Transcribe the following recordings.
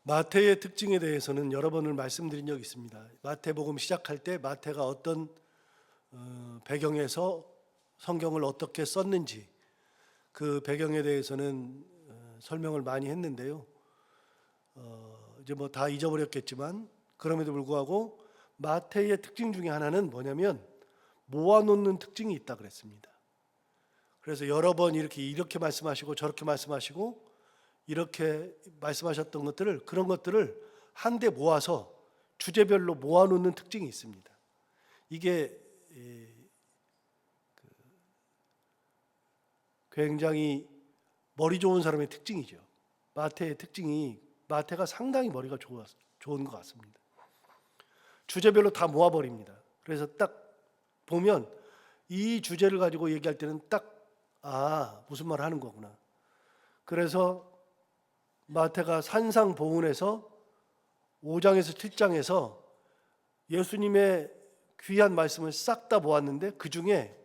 마태의 특징에 대해서는 여러 번을 말씀드린 적이 있습니다. 마태복음 시작할 때 마태가 어떤 배경에서 성경을 어떻게 썼는지 그 배경에 대해서는 설명을 많이 했는데요. 이제 뭐 다 잊어버렸겠지만 그럼에도 불구하고 마태의 특징 중에 하나는 뭐냐면 모아놓는 특징이 있다 그랬습니다. 그래서 여러 번 이렇게 말씀하시고 저렇게 말씀하시고 이렇게 말씀하셨던 것들을 그런 것들을 한데 모아서 주제별로 모아놓는 특징이 있습니다. 이게 굉장히 머리 좋은 사람의 특징이죠. 마태의 특징이 마태가 상당히 머리가 좋은 것 같습니다. 주제별로 다 모아버립니다. 그래서 딱 보면 이 주제를 가지고 얘기할 때는 딱 무슨 말을 하는 거구나. 그래서 마태가 산상보훈에서 5장에서 7장에서 예수님의 귀한 말씀을 싹 다 모았는데 그 중에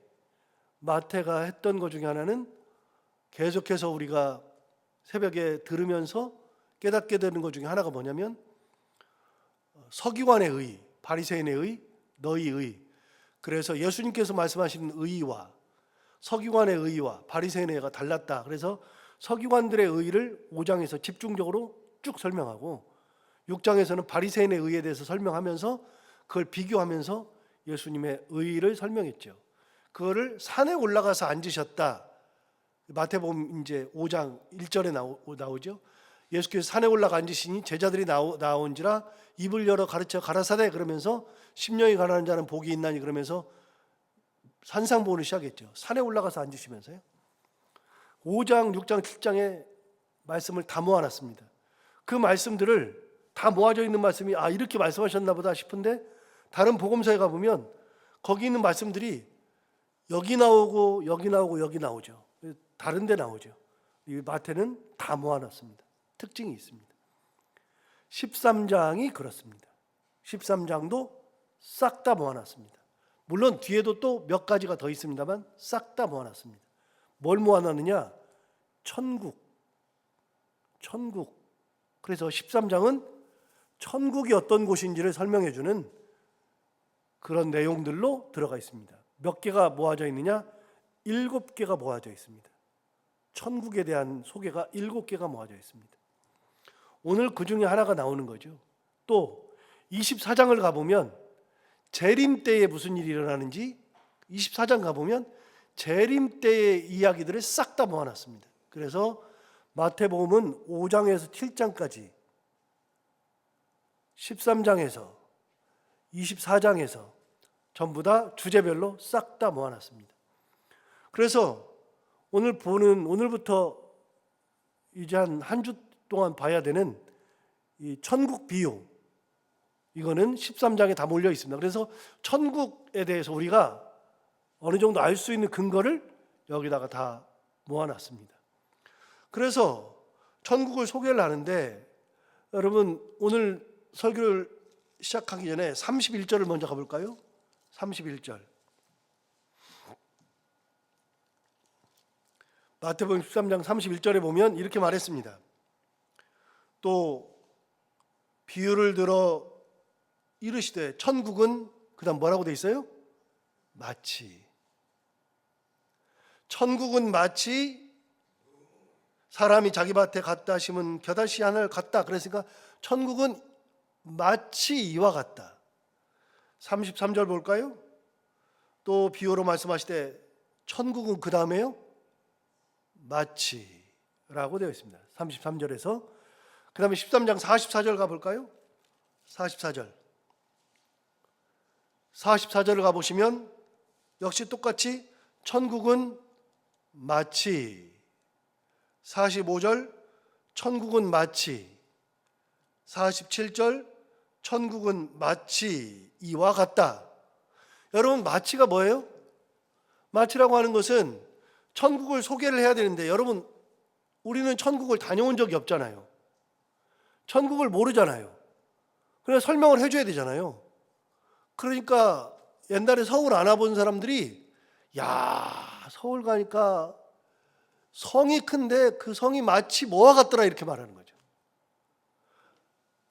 마태가 했던 것 중에 하나는 계속해서 우리가 새벽에 들으면서 깨닫게 되는 것 중에 하나가 뭐냐면 서기관의 의, 바리새인의 의, 너희 의. 그래서 예수님께서 말씀하시는 의와 서기관의 의와 바리새인의 의가 달랐다. 그래서 서기관들의 의를 5장에서 집중적으로 쭉 설명하고 6장에서는 바리새인의 의에 대해서 설명하면서 그걸 비교하면서 예수님의 의를 설명했죠. 그거를 산에 올라가서 앉으셨다. 마태복음 이제 5장 1절에 나오죠. 예수께서 산에 올라가 앉으시니 제자들이 나온지라 입을 열어 가르쳐 가라사대 그러면서 심령이 가난한 자는 복이 있나니 그러면서 산상보훈을 시작했죠. 산에 올라가서 앉으시면서요. 5장, 6장, 7장의 말씀을 다 모아놨습니다. 그 말씀들을 다 모아져 있는 말씀이 이렇게 말씀하셨나 보다 싶은데 다른 복음서에 가보면 거기 있는 말씀들이 여기 나오고 여기 나오고 여기 나오죠. 다른 데 나오죠. 이 마태는 다 모아놨습니다. 특징이 있습니다. 13장이 그렇습니다. 13장도 싹 다 모아놨습니다. 물론 뒤에도 또 몇 가지가 더 있습니다만 싹 다 모아놨습니다. 뭘 모아놨느냐? 천국. 그래서 13장은 천국이 어떤 곳인지를 설명해 주는 그런 내용들로 들어가 있습니다. 몇 개가 모아져 있느냐? 7개가 모아져 있습니다. 천국에 대한 소개가 7개가 모아져 있습니다. 오늘 그 중에 하나가 나오는 거죠. 또 24장을 가보면 재림 때에 무슨 일이 일어나는지 24장 가보면 재림 때의 이야기들을 싹 다 모아놨습니다. 그래서 마태복음은 5장에서 7장까지 13장에서 24장에서 전부 다 주제별로 싹 다 모아놨습니다. 그래서 오늘부터 이제 한 주 동안 봐야 되는 이 천국 비유, 이거는 13장에 다 몰려 있습니다. 그래서 천국에 대해서 우리가 어느 정도 알 수 있는 근거를 여기다가 다 모아놨습니다. 그래서 천국을 소개를 하는데 여러분 오늘 설교를 시작하기 전에 31절을 먼저 가볼까요? 31절. 마태복음 13장 31절에 보면 이렇게 말했습니다. 또 비유를 들어 이르시되 천국은 그다음 뭐라고 돼 있어요? 마치. 천국은 마치 사람이 자기 밭에 갖다 심은 겨다시 하나를 갖다. 그랬으니까 천국은 마치 이와 같다. 33절 볼까요? 또 비유로 말씀하시되 천국은 그 다음에요? 마치라고 되어 있습니다. 33절에서 그 다음에 13장 44절 가볼까요? 44절을 가보시면 역시 똑같이 천국은 마치. 45절 천국은 마치. 47절 천국은 마치 이와 같다. 여러분 마치가 뭐예요? 마치라고 하는 것은 천국을 소개를 해야 되는데 여러분 우리는 천국을 다녀온 적이 없잖아요. 천국을 모르잖아요. 그래서 설명을 해줘야 되잖아요. 그러니까 옛날에 서울 안 와본 사람들이 서울 가니까 성이 큰데 그 성이 마치 뭐와 같더라 이렇게 말하는 거죠.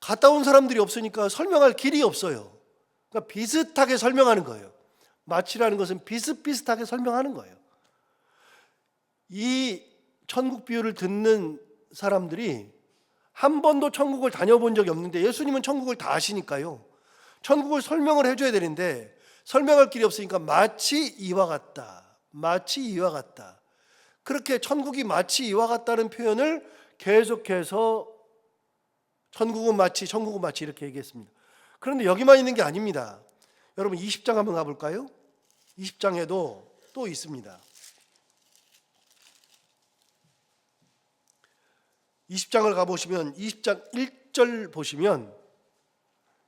갔다 온 사람들이 없으니까 설명할 길이 없어요. 그러니까 비슷하게 설명하는 거예요. 마치라는 것은 비슷비슷하게 설명하는 거예요. 이 천국 비유를 듣는 사람들이 한 번도 천국을 다녀본 적이 없는데 예수님은 천국을 다 아시니까요. 천국을 설명을 해줘야 되는데 설명할 길이 없으니까 마치 이와 같다. 마치 이와 같다. 그렇게 천국이 마치 이와 같다는 표현을 계속해서 천국은 마치, 천국은 마치 이렇게 얘기했습니다. 그런데 여기만 있는 게 아닙니다. 여러분 20장 한번 가볼까요? 20장에도 또 있습니다. 20장을 가보시면 20장 1절 보시면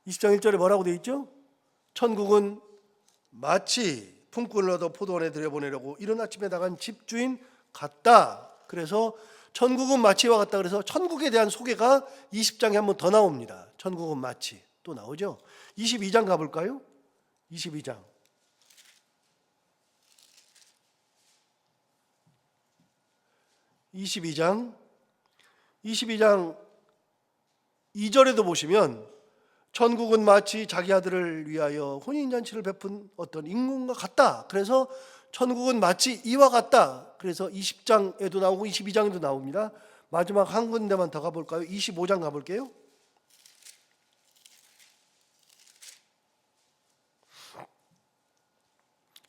20장 1절에 뭐라고 되어 있죠? 천국은 마치 품꾼을 얻어 포도원에 들여보내려고 이른 아침에 나간 집주인 같다. 그래서 천국은 마치와 같다. 그래서 천국에 대한 소개가 20장에 한 번 더 나옵니다. 천국은 마치 또 나오죠. 22장 가볼까요? 22장 2절에도 보시면 천국은 마치 자기 아들을 위하여 혼인잔치를 베푼 어떤 임금과 같다. 그래서 천국은 마치 이와 같다. 그래서 20장에도 나오고 22장에도 나옵니다. 마지막 한 군데만 더 가볼까요? 25장 가볼게요.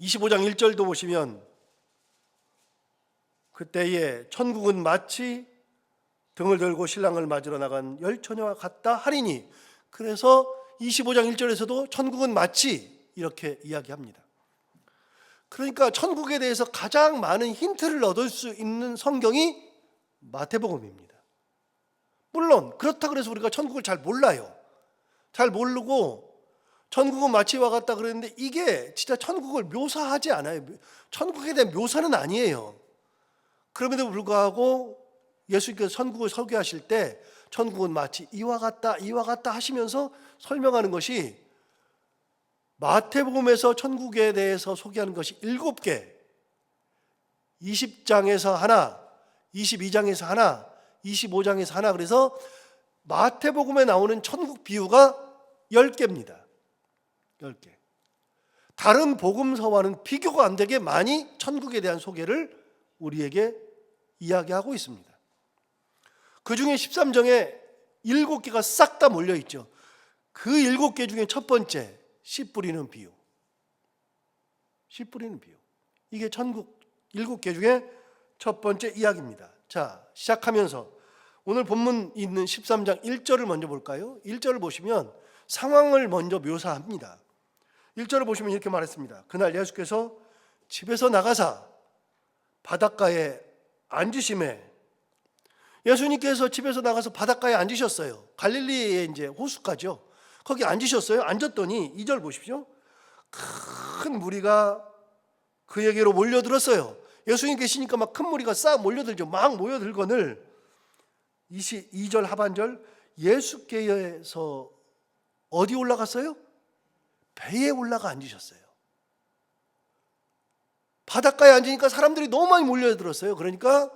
25장 1절도 보시면 그때에 천국은 마치 등을 들고 신랑을 맞으러 나간 열 처녀와 같다 하리니, 그래서 25장 1절에서도 천국은 마치 이렇게 이야기합니다. 그러니까 천국에 대해서 가장 많은 힌트를 얻을 수 있는 성경이 마태복음입니다. 물론 그렇다고 해서 우리가 천국을 잘 몰라요. 잘 모르고 천국은 마치와 같다 그랬는데 이게 진짜 천국을 묘사하지 않아요. 천국에 대한 묘사는 아니에요. 그럼에도 불구하고 예수님께서 천국을 설교하실 때 천국은 마치 이와 같다 이와 같다 하시면서 설명하는 것이, 마태복음에서 천국에 대해서 소개하는 것이 7개, 20장에서 하나, 22장에서 하나, 25장에서 하나, 그래서 마태복음에 나오는 천국 비유가 10개입니다. 10개. 다른 복음서와는 비교가 안 되게 많이 천국에 대한 소개를 우리에게 이야기하고 있습니다. 그 중에 13장에 7개가 싹 다 몰려 있죠. 그 7개 중에 첫 번째, 씨 뿌리는 비유. 씨 뿌리는 비유. 이게 천국 7개 중에 첫 번째 이야기입니다. 자, 시작하면서 오늘 본문 있는 13장 1절을 먼저 볼까요? 1절을 보시면 상황을 먼저 묘사합니다. 1절을 보시면 이렇게 말했습니다. 그날 예수께서 집에서 나가사 바닷가에 앉으심에, 예수님께서 집에서 나가서 바닷가에 앉으셨어요. 갈릴리의 이제 호숫가죠. 거기 앉으셨어요. 앉았더니 2절 보십시오. 큰 무리가 그에게로 몰려들었어요. 예수님 계시니까 막 큰 무리가 싹 몰려들죠. 막 모여들거늘 22절 하반절, 예수께서 어디 올라갔어요? 배에 올라가 앉으셨어요. 바닷가에 앉으니까 사람들이 너무 많이 몰려들었어요. 그러니까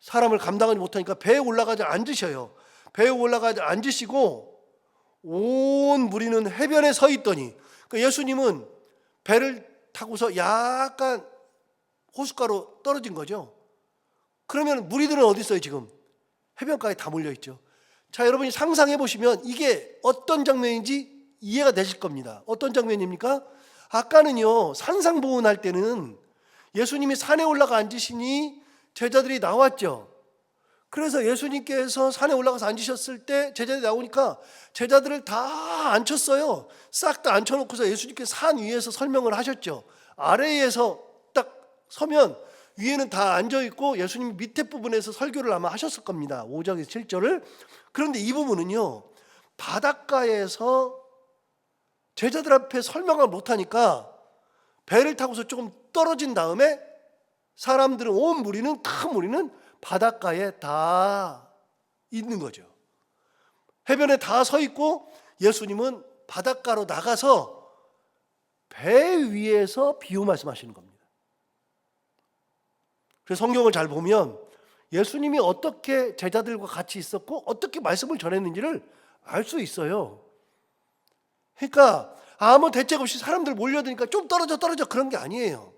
사람을 감당하지 못하니까 배에 올라가서 앉으셔요. 배에 올라가서 앉으시고 온 무리는 해변에 서 있더니, 그러니까 예수님은 배를 타고서 약간 호숫가로 떨어진 거죠. 그러면 무리들은 어디 있어요? 지금 해변가에 다 몰려 있죠. 자, 여러분이 상상해 보시면 이게 어떤 장면인지 이해가 되실 겁니다. 어떤 장면입니까? 아까는요, 산상보훈할 때는 예수님이 산에 올라가 앉으시니 제자들이 나왔죠. 그래서 예수님께서 산에 올라가서 앉으셨을 때 제자들이 나오니까 제자들을 다 앉혔어요. 싹 다 앉혀놓고서 예수님께서 산 위에서 설명을 하셨죠. 아래에서 딱 서면 위에는 다 앉아있고 예수님 밑에 부분에서 설교를 아마 하셨을 겁니다. 5장에서 7절을. 그런데 이 부분은요, 바닷가에서 제자들 앞에 설명을 못하니까 배를 타고서 조금 떨어진 다음에 사람들은, 온 무리는, 큰 무리는 바닷가에 다 있는 거죠. 해변에 다 서 있고 예수님은 바닷가로 나가서 배 위에서 비유 말씀하시는 겁니다. 그래서 성경을 잘 보면 예수님이 어떻게 제자들과 같이 있었고 어떻게 말씀을 전했는지를 알 수 있어요. 그러니까 아무 대책 없이 사람들 몰려드니까 좀 떨어져 그런 게 아니에요.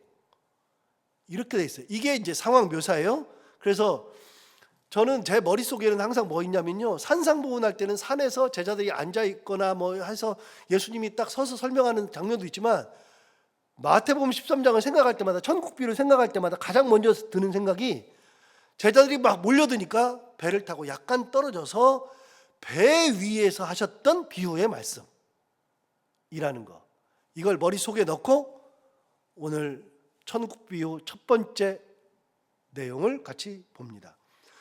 이렇게 돼 있어요. 이게 이제 상황 묘사예요. 그래서 저는 제 머릿속에는 항상 뭐 있냐면요, 산상보훈할 때는 산에서 제자들이 앉아 있거나 뭐 해서 예수님이 딱 서서 설명하는 장면도 있지만, 마태복음 13장을 생각할 때마다, 천국비를 생각할 때마다 가장 먼저 드는 생각이, 제자들이 막 몰려드니까 배를 타고 약간 떨어져서 배 위에서 하셨던 비유의 말씀이라는 거, 이걸 머릿속에 넣고 오늘 천국비유 첫 번째 내용을 같이 봅니다.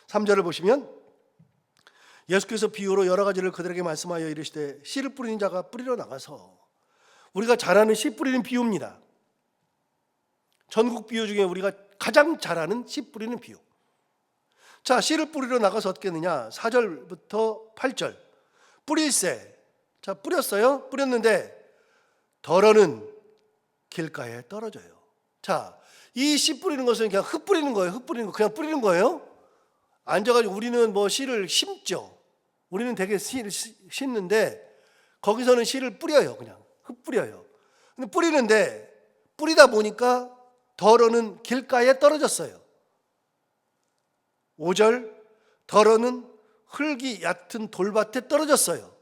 3절을 보시면, 예수께서 비유로 여러 가지를 그들에게 말씀하여 이르시되 씨를 뿌리는 자가 뿌리러 나가서, 우리가 잘 아는 씨 뿌리는 비유입니다. 전국 비유 중에 우리가 가장 잘 아는 씨 뿌리는 비유. 자, 씨를 뿌리러 나가서 어떻게 했느냐? 4절부터 8절. 뿌릴새. 자, 뿌렸어요. 뿌렸는데 덜어는 길가에 떨어져요. 자, 이 씨 뿌리는 것은 그냥 흙 뿌리는 거예요. 흙 뿌리는 거, 그냥 뿌리는 거예요. 앉아가지고 우리는 뭐 씨를 심죠. 우리는 되게 씨를 심는데 거기서는 씨를 뿌려요. 그냥 흙 뿌려요. 근데 뿌리는데 뿌리다 보니까 덜어는 길가에 떨어졌어요. 5절, 덜어는 흙이 얕은 돌밭에 떨어졌어요.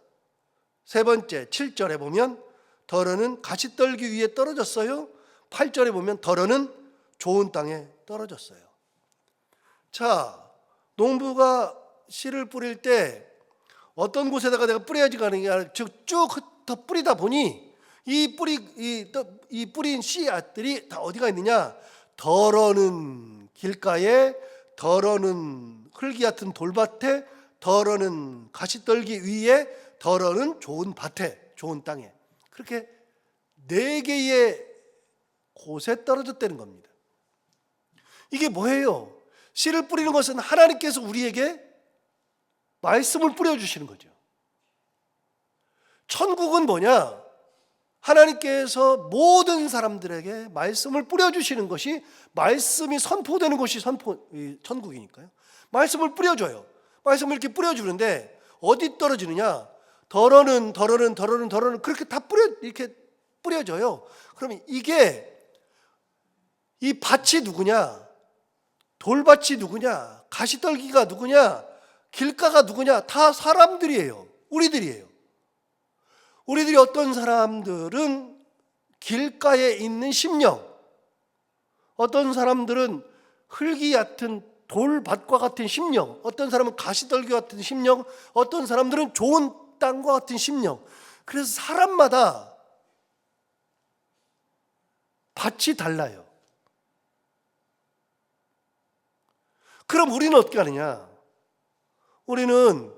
세 번째, 7절에 보면 덜어는 가시떨기 위에 떨어졌어요. 8절에 보면 덜어는 좋은 땅에 떨어졌어요. 자, 농부가 씨를 뿌릴 때 어떤 곳에다가 내가 뿌려야지가 하는 게 아니라 쭉 흩어 뿌리다 보니 이 뿌린 씨앗들이 다 어디가 있느냐? 덜어는 길가에, 덜어는 흙이 얕은 돌밭에, 덜어는 가시떨기 위에, 덜어는 좋은 밭에, 좋은 땅에, 그렇게 4개의 곳에 떨어졌다는 겁니다. 이게 뭐예요? 씨를 뿌리는 것은 하나님께서 우리에게 말씀을 뿌려주시는 거죠. 천국은 뭐냐? 하나님께서 모든 사람들에게 말씀을 뿌려주시는 것이, 말씀이 선포되는 것이 천국이니까요. 말씀을 뿌려줘요. 말씀을 이렇게 뿌려주는데 어디 떨어지느냐? 덜어는 그렇게 다 이렇게 뿌려져요. 그러면 이게, 이 밭이 누구냐? 돌밭이 누구냐? 가시떨기가 누구냐? 길가가 누구냐? 다 사람들이에요. 우리들이에요. 우리들이, 어떤 사람들은 길가에 있는 심령, 어떤 사람들은 흙이 얕은 돌밭과 같은 심령, 어떤 사람은 가시떨기 같은 심령, 어떤 사람들은 좋은 땅과 같은 심령. 그래서 사람마다 밭이 달라요. 그럼 우리는 어떻게 하느냐? 우리는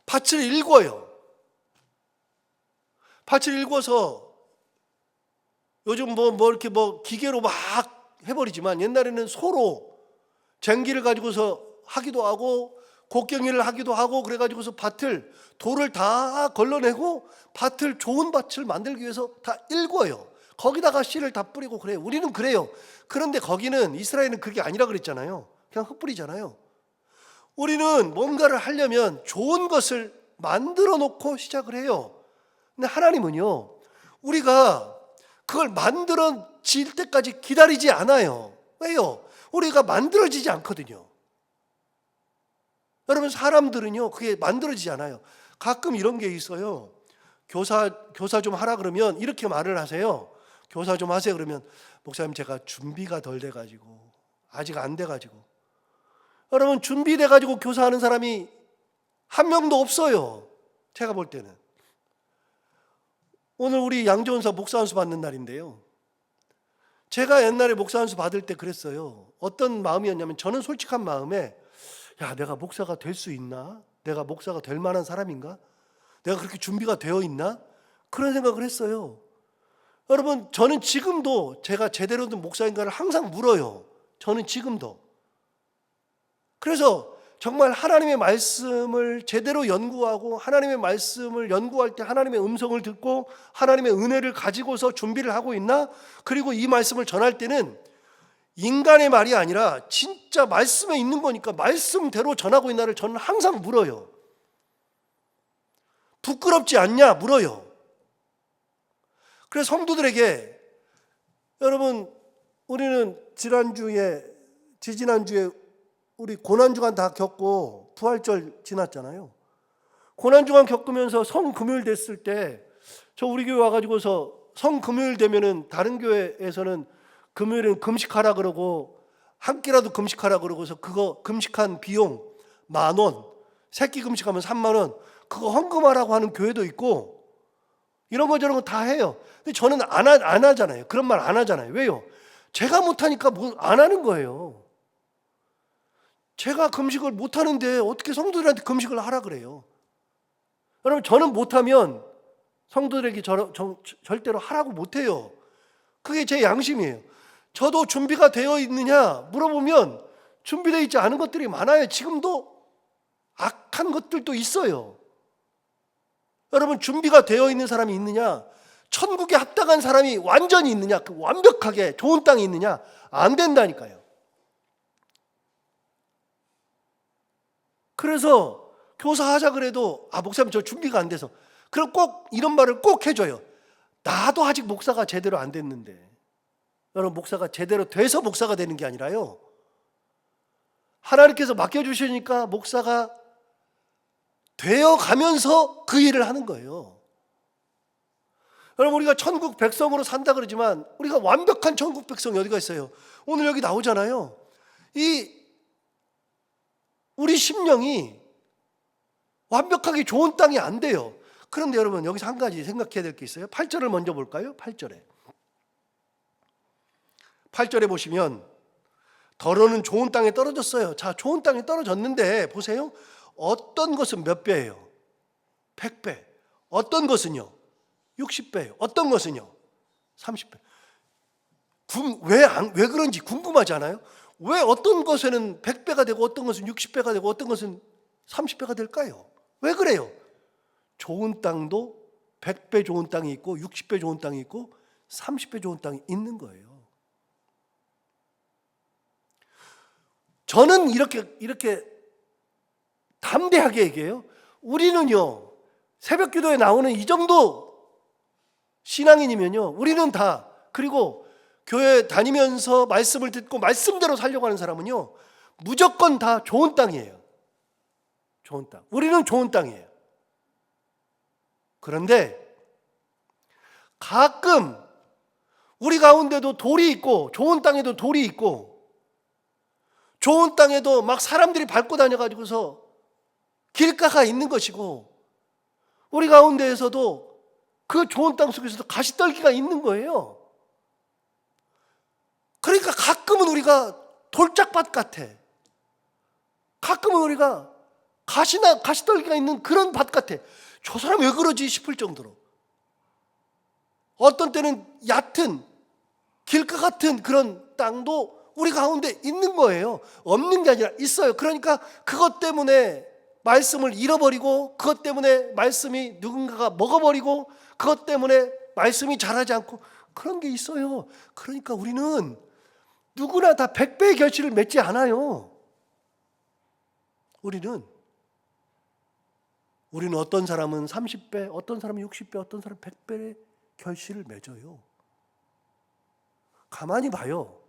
밭을 읽어요. 밭을 읽어서, 요즘 뭐 이렇게 기계로 막 해버리지만, 옛날에는 소로 쟁기를 가지고서 하기도 하고 곡괭이를 하기도 하고, 그래가지고서 돌을 다 걸러내고 밭을, 좋은 밭을 만들기 위해서 다 읽어요. 거기다가 씨를 다 뿌리고 그래요. 우리는 그래요. 그런데 거기는, 이스라엘은 그게 아니라 그랬잖아요. 그냥 흙 뿌리잖아요. 우리는 뭔가를 하려면 좋은 것을 만들어 놓고 시작을 해요. 근데 하나님은요, 우리가 그걸 만들어질 때까지 기다리지 않아요. 왜요? 우리가 만들어지지 않거든요. 여러분, 사람들은요, 그게 만들어지지 않아요. 가끔 이런 게 있어요. 교사 좀 하라 그러면 이렇게 말을 하세요. 교사 좀 하세요 그러면, 목사님 제가 준비가 덜 돼가지고, 아직 안 돼가지고. 여러분, 준비돼가지고 교사하는 사람이 한 명도 없어요. 제가 볼 때는. 오늘 우리 양조원사 목사 안수 받는 날인데요, 제가 옛날에 목사 안수 받을 때 그랬어요. 어떤 마음이었냐면, 저는 솔직한 마음에, 야, 내가 목사가 될 수 있나? 내가 목사가 될 만한 사람인가? 내가 그렇게 준비가 되어 있나? 그런 생각을 했어요. 여러분, 저는 지금도 제가 제대로 된 목사인가를 항상 물어요. 저는 지금도. 그래서 정말 하나님의 말씀을 제대로 연구하고, 하나님의 말씀을 연구할 때 하나님의 음성을 듣고 하나님의 은혜를 가지고서 준비를 하고 있나? 그리고 이 말씀을 전할 때는 인간의 말이 아니라 진짜 말씀에 있는 거니까 말씀대로 전하고 있나를 저는 항상 물어요. 부끄럽지 않냐 물어요. 그래서 성도들에게, 여러분, 우리는 지지난주에 우리 고난주간 다 겪고 부활절 지났잖아요. 고난주간 겪으면서 성금요일 됐을 때 저 우리 교회 와가지고서 성금요일 되면은 다른 교회에서는 금요일은 금식하라 그러고 한 끼라도 금식하라 그러고서 그거 금식한 비용 10,000원, 새끼 금식하면 30,000원, 그거 헌금하라고 하는 교회도 있고 이런 거 저런 거 다 해요. 근데 저는 안 하잖아요. 그런 말 안 하잖아요. 왜요? 제가 못하니까 안 하는 거예요. 제가 금식을 못하는데 어떻게 성도들한테 금식을 하라 그래요? 여러분, 저는 못하면 성도들에게 절대로 하라고 못해요. 그게 제 양심이에요. 저도 준비가 되어 있느냐 물어보면 준비되어 있지 않은 것들이 많아요. 지금도 악한 것들도 있어요. 여러분, 준비가 되어 있는 사람이 있느냐, 천국에 합당한 사람이 완전히 있느냐, 그 완벽하게 좋은 땅이 있느냐, 안 된다니까요. 그래서 교사하자 그래도 목사님 저 준비가 안 돼서, 그럼 꼭 이런 말을 꼭 해줘요. 나도 아직 목사가 제대로 안 됐는데. 여러분, 목사가 제대로 돼서 목사가 되는 게 아니라요, 하나님께서 맡겨주시니까 목사가 되어 가면서 그 일을 하는 거예요. 여러분, 우리가 천국 백성으로 산다 그러지만 우리가 완벽한 천국 백성이 어디가 있어요? 오늘 여기 나오잖아요. 우리 심령이 완벽하게 좋은 땅이 안 돼요. 그런데 여러분, 여기서 한 가지 생각해야 될 게 있어요. 8절을 먼저 볼까요? 8절에 보시면 더러는 좋은 땅에 떨어졌어요. 자, 좋은 땅에 떨어졌는데 보세요. 어떤 것은 몇 배예요? 100배. 어떤 것은요? 60배예요. 어떤 것은요? 30배. 왜 그런지 궁금하지 않아요? 왜 어떤 것에는 100배가 되고 어떤 것은 60배가 되고 어떤 것은 30배가 될까요? 왜 그래요? 좋은 땅도 100배 좋은 땅이 있고 60배 좋은 땅이 있고 30배 좋은 땅이 있는 거예요. 저는 이렇게 담대하게 얘기해요. 우리는요, 새벽 기도에 나오는 이 정도 신앙인이면요, 우리는 다, 그리고 교회 다니면서 말씀을 듣고 말씀대로 살려고 하는 사람은요, 무조건 다 좋은 땅이에요. 좋은 땅. 우리는 좋은 땅이에요. 그런데 가끔 우리 가운데도 돌이 있고, 좋은 땅에도 돌이 있고, 좋은 땅에도 막 사람들이 밟고 다녀가지고서 길가가 있는 것이고, 우리 가운데에서도 그 좋은 땅 속에서도 가시떨기가 있는 거예요. 그러니까 가끔은 우리가 돌짝밭 같아. 가끔은 우리가 가시떨기가 있는 그런 밭 같아. 저 사람 왜 그러지 싶을 정도로. 어떤 때는 얕은 길가 같은 그런 땅도 우리 가운데 있는 거예요. 없는 게 아니라 있어요. 그러니까 그것 때문에 말씀을 잃어버리고, 그것 때문에 말씀이 누군가가 먹어버리고, 그것 때문에 말씀이 자라지 않고, 그런 게 있어요. 그러니까 우리는 누구나 다 100배의 결실을 맺지 않아요. 우리는 어떤 사람은 30배, 어떤 사람은 60배, 어떤 사람은 100배의 결실을 맺어요. 가만히 봐요.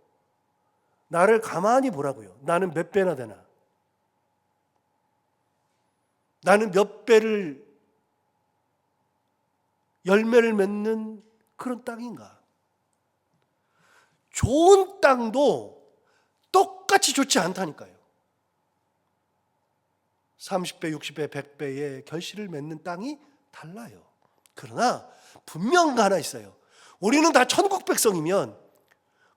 나를 가만히 보라고요. 나는 몇 배나 되나? 나는 몇 배를 열매를 맺는 그런 땅인가? 좋은 땅도 똑같이 좋지 않다니까요. 30배, 60배, 100배의 결실을 맺는 땅이 달라요. 그러나 분명한 거 하나 있어요. 우리는 다 천국 백성이면,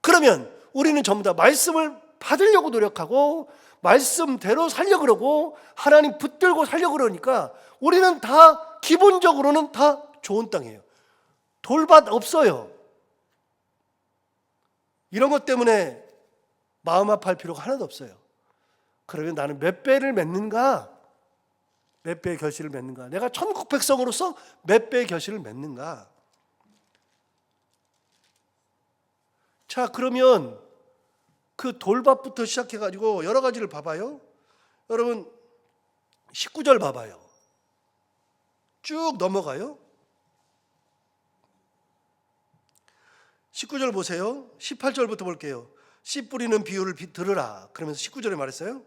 그러면 우리는 전부 다 말씀을 받으려고 노력하고 말씀대로 살려고 그러고 하나님 붙들고 살려고 그러니까 우리는 다 기본적으로는 다 좋은 땅이에요. 돌밭 없어요. 이런 것 때문에 마음 아파할 필요가 하나도 없어요. 그러면 나는 몇 배를 맺는가? 몇 배의 결실을 맺는가? 내가 천국 백성으로서 몇 배의 결실을 맺는가? 자, 그러면 그 돌밭부터 시작해가지고 여러 가지를 봐봐요. 여러분 19절 봐봐요. 쭉 넘어가요. 19절 보세요. 18절부터 볼게요. 씨 뿌리는 비유를 들으라. 그러면서 19절에 말했어요.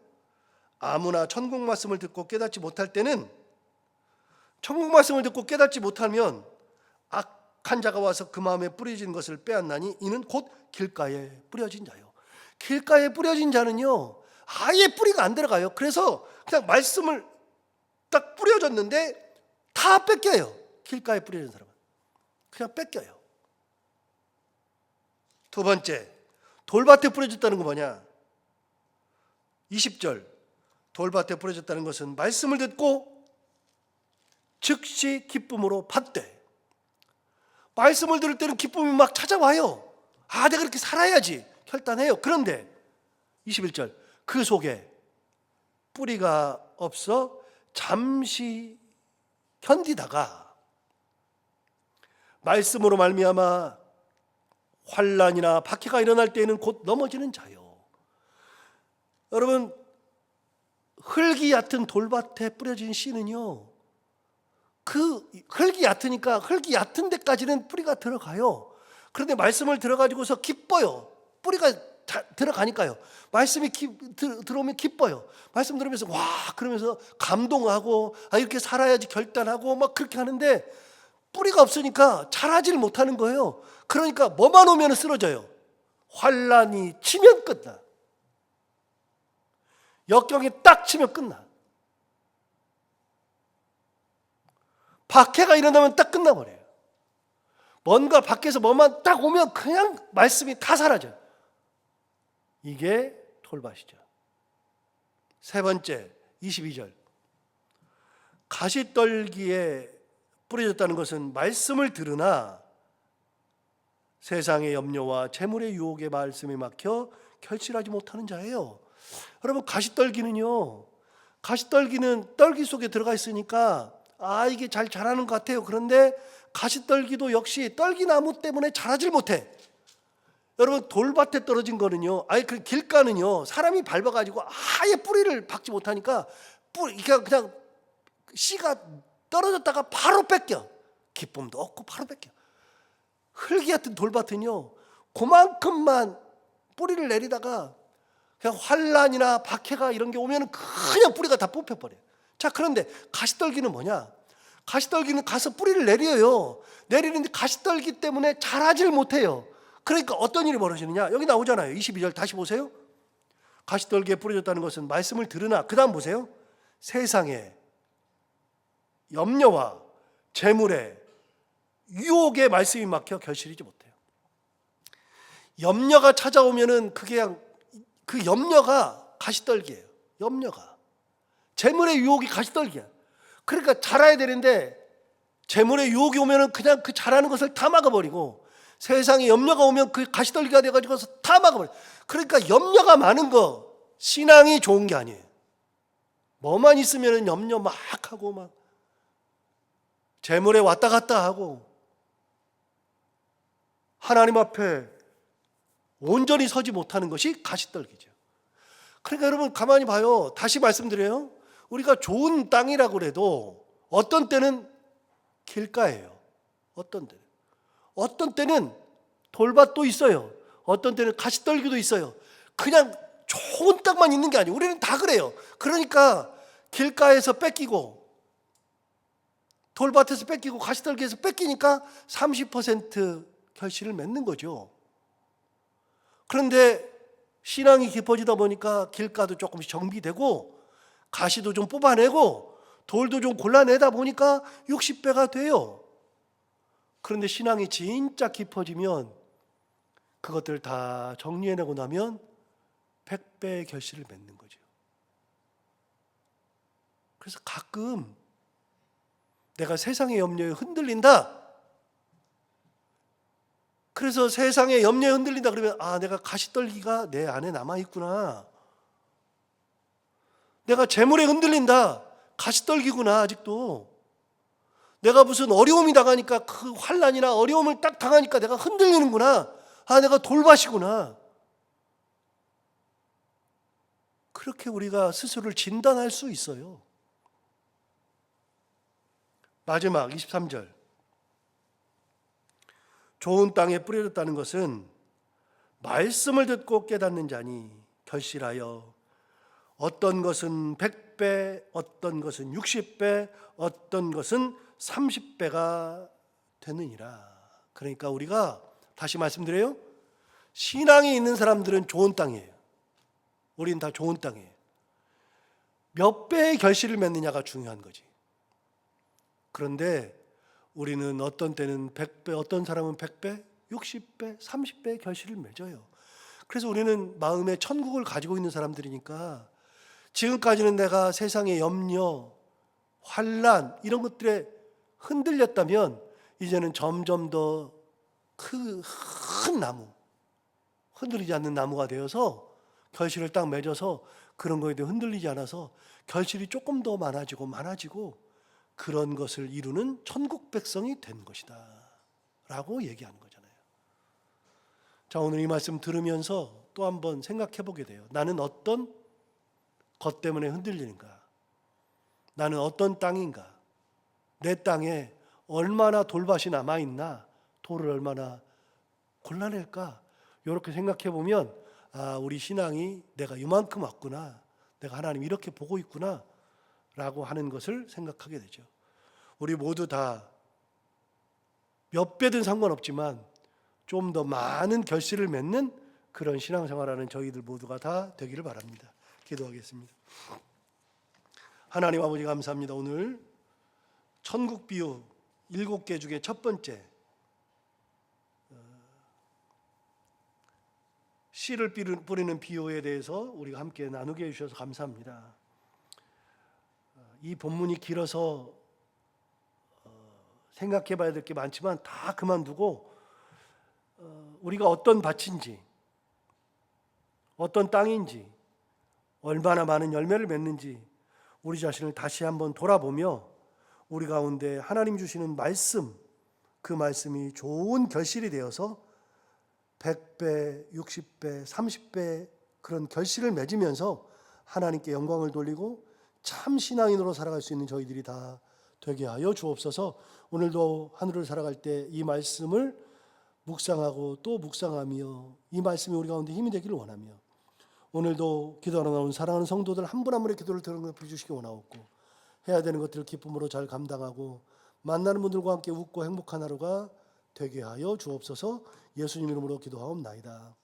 아무나 천국 말씀을 듣고 깨닫지 못할 때는, 천국 말씀을 듣고 깨닫지 못하면 악한 자가 와서 그 마음에 뿌려진 것을 빼앗나니 이는 곧 길가에 뿌려진 자요. 길가에 뿌려진 자는요, 아예 뿌리가 안 들어가요. 그래서 그냥 말씀을 딱 뿌려졌는데 다 뺏겨요. 길가에 뿌려진 사람은 그냥 뺏겨요. 두 번째, 돌밭에 뿌려졌다는 건 뭐냐? 20절, 돌밭에 뿌려졌다는 것은 말씀을 듣고 즉시 기쁨으로 받되, 말씀을 들을 때는 기쁨이 막 찾아와요. 아, 내가 이렇게 살아야지 결단해요. 그런데 21절, 그 속에 뿌리가 없어 잠시 견디다가 말씀으로 말미암아 환난이나 박해가 일어날 때에는 곧 넘어지는 자요. 여러분, 흙이 얕은 돌밭에 뿌려진 씨는요, 그 흙이 얕으니까 흙이 얕은 데까지는 뿌리가 들어가요. 그런데 말씀을 들어가지고서 기뻐요. 뿌리가 들어가니까요. 말씀이 들어오면 기뻐요. 말씀 들으면서 와, 그러면서 감동하고, 아, 이렇게 살아야지 결단하고 막 그렇게 하는데 뿌리가 없으니까 자라지를 못하는 거예요. 그러니까 뭐만 오면 쓰러져요. 환난이 치면 끝나. 역경이 딱 치면 끝나. 박해가 일어나면 딱 끝나버려요. 뭔가 밖에서 뭐만 딱 오면 그냥 말씀이 다 사라져요. 이게 돌밭이죠. 세 번째, 22절. 가시떨기에 뿌려졌다는 것은 말씀을 들으나 세상의 염려와 재물의 유혹의 말씀에 막혀 결실하지 못하는 자예요. 여러분, 가시떨기는요, 가시떨기는 떨기 속에 들어가 있으니까 아, 이게 잘 자라는 것 같아요. 그런데 가시떨기도 역시 떨기나무 때문에 자라질 못해. 여러분, 돌밭에 떨어진 거는요, 아예 그 길가는요, 사람이 밟아가지고 아예 뿌리를 박지 못하니까 그냥 씨가 떨어졌다가 바로 뺏겨. 기쁨도 없고 바로 뺏겨. 흙이 같은 돌밭은요, 그만큼만 뿌리를 내리다가 그냥 환난이나 박해가 이런 게 오면 그냥 뿌리가 다 뽑혀버려요. 자, 그런데 가시떨기는 뭐냐? 가시떨기는 가서 뿌리를 내려요. 내리는데 가시떨기 때문에 자라질 못해요. 그러니까 어떤 일이 벌어지느냐? 여기 나오잖아요. 22절 다시 보세요. 가시떨기에 뿌려졌다는 것은 말씀을 들으나, 그 다음 보세요. 세상에 염려와 재물에 유혹의 말씀이 막혀 결실이지 못해요. 염려가 찾아오면은 그 염려가 가시떨기예요. 염려가. 재물의 유혹이 가시떨기야. 그러니까 자라야 되는데 재물의 유혹이 오면은 그냥 그 자라는 것을 다 막아버리고, 세상에 염려가 오면 그 가시떨기가 돼가지고 다 막아버려. 그러니까 염려가 많은 거 신앙이 좋은 게 아니에요. 뭐만 있으면 염려 막 하고 막 재물에 왔다 갔다 하고 하나님 앞에 온전히 서지 못하는 것이 가시떨기죠. 그러니까 여러분, 가만히 봐요. 다시 말씀드려요. 우리가 좋은 땅이라고 그래도 어떤 때는 길가예요. 어떤 때는 돌밭도 있어요. 어떤 때는 가시떨기도 있어요. 그냥 좋은 땅만 있는 게 아니에요. 우리는 다 그래요. 그러니까 길가에서 뺏기고 돌밭에서 뺏기고 가시떨기에서 뺏기니까 30% 결실을 맺는 거죠. 그런데 신앙이 깊어지다 보니까 길가도 조금씩 정비되고 가시도 좀 뽑아내고 돌도 좀 골라내다 보니까 60배가 돼요. 그런데 신앙이 진짜 깊어지면 그것들 다 정리해내고 나면 100배의 결실을 맺는 거죠. 그래서 가끔 내가 세상의 염려에 흔들린다. 그래서 세상의 염려에 흔들린다 그러면, 아, 내가 가시떨기가 내 안에 남아있구나. 내가 재물에 흔들린다. 가시떨기구나. 아직도 내가 무슨 어려움이 당하니까, 그 환난이나 어려움을 딱 당하니까 내가 흔들리는구나. 아, 내가 돌밭이구나. 그렇게 우리가 스스로를 진단할 수 있어요. 마지막 23절. 좋은 땅에 뿌려졌다는 것은 말씀을 듣고 깨닫는 자니 결실하여 어떤 것은 100배, 어떤 것은 60배, 어떤 것은 30배가 되느니라. 그러니까 우리가 다시 말씀드려요. 신앙이 있는 사람들은 좋은 땅이에요. 우린 다 좋은 땅이에요. 몇 배의 결실을 맺느냐가 중요한 거지. 그런데 우리는 어떤 때는 100배, 어떤 사람은 100배, 60배, 30배의 결실을 맺어요. 그래서 우리는 마음에 천국을 가지고 있는 사람들이니까 지금까지는 내가 세상의 염려, 환난 이런 것들에 흔들렸다면 이제는 점점 더 큰 나무, 흔들리지 않는 나무가 되어서 결실을 딱 맺어서 그런 거에 대해 흔들리지 않아서 결실이 조금 더 많아지고 그런 것을 이루는 천국 백성이 된 것이다 라고 얘기하는 거잖아요. 자, 오늘 이 말씀 들으면서 또 한번 생각해 보게 돼요. 나는 어떤 것 때문에 흔들리는가? 나는 어떤 땅인가? 내 땅에 얼마나 돌밭이 남아있나? 돌을 얼마나 골라낼까? 이렇게 생각해 보면 우리 신앙이 내가 이만큼 왔구나, 내가 하나님 이렇게 보고 있구나 라고 하는 것을 생각하게 되죠. 우리 모두 다 몇 배든 상관없지만 좀 더 많은 결실을 맺는 그런 신앙생활하는 저희들 모두가 다 되기를 바랍니다. 기도하겠습니다. 하나님 아버지 감사합니다. 오늘 천국 비유 7개 중에 첫 번째 씨를 뿌리는 비유에 대해서 우리가 함께 나누게 해주셔서 감사합니다. 이 본문이 길어서 생각해 봐야 될 게 많지만 다 그만두고 우리가 어떤 밭인지, 어떤 땅인지, 얼마나 많은 열매를 맺는지 우리 자신을 다시 한번 돌아보며 우리 가운데 하나님 주시는 말씀, 그 말씀이 좋은 결실이 되어서 100배, 60배, 30배 그런 결실을 맺으면서 하나님께 영광을 돌리고 참 신앙인으로 살아갈 수 있는 저희들이 다 되게 하여 주옵소서. 오늘도 하늘을 살아갈 때 이 말씀을 묵상하고 또 묵상하며 이 말씀이 우리 가운데 힘이 되기를 원하며 오늘도 기도하러 나온 사랑하는 성도들 한 분 한 분의 기도를 들은 것 빌주시기 원하옵고 해야 되는 것들을 기쁨으로 잘 감당하고 만나는 분들과 함께 웃고 행복한 하루가 되게 하여 주옵소서. 예수님 이름으로 기도하옵나이다.